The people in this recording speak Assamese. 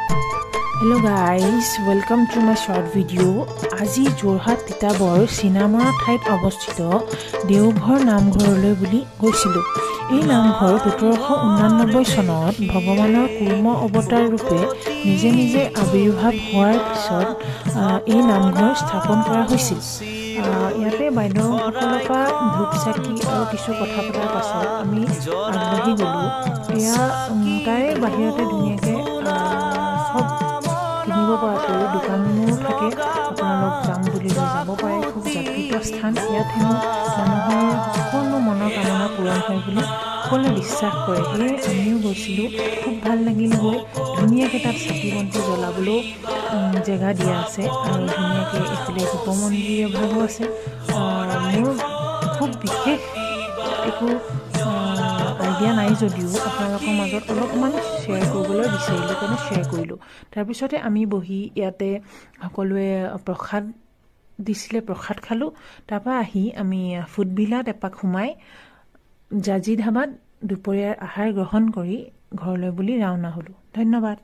Hello guys, welcome to my short video. আজি যোৰহাট তিতাবৰ চিনামৰা ঠাইত অৱস্থিত দেওঘৰ নামঘৰলৈ বুলি গৈছিলোঁ। এই নামঘৰ 1789 চনত ভগৱানৰ কুৰ্ম অৱতাৰ ৰূপে নিজে নিজে আবিৰ্ভাৱ হোৱাৰ পিছত এই নামঘৰ স্থাপন কৰা হৈছিল। ইয়াতে বাইদেউসকলৰ পৰা ধূপ চাকি আৰু কিছু কথা পতাৰ পাছত আমি আগবাঢ়ি গ'লোঁ। এয়া তাৰে বাহিৰতে ধুনীয়াকৈ সব কিনিব পৰাকৈ দোকানো থাকে, আপোনালোক যাম বুলি লৈ যাব পাৰে। খুব জাগৃত স্থান, ইয়াত হেনো মানুহৰ সকলো মনৰ কামনা পূৰণ হয় বুলি সকলোৱে বিশ্বাস কৰে। সেয়ে আমিও গৈছিলোঁ, খুব ভাল লাগিল গৈ। ধুনীয়াকৈ তাত চাকি বন্তি জ্বলাবলৈও জেগা দিয়া আছে আৰু ধুনীয়াকৈ এইফালে ধূপ মন্দিৰ এভাগো আছে। মোৰ খুব বিশেষ একো আইডিয়া নাই যদিও আপোনালোকৰ মাজত অলপমান শ্বেয়াৰ কৰিবলৈ বিচাৰিলোঁ কাৰণে শ্বেয়াৰ কৰিলোঁ। তাৰপিছতে আমি বহি ইয়াতে সকলোৱে প্ৰসাদ দিছিলে, প্ৰসাদ খালোঁ। তাৰপৰা আহি আমি ফুডভিলাত এপাক সোমাই জাজি ধাবাত দুপৰীয়াৰ আহাৰ গ্ৰহণ কৰি ঘৰলৈ বুলি ৰাওনা হ'লোঁ। ধন্যবাদ।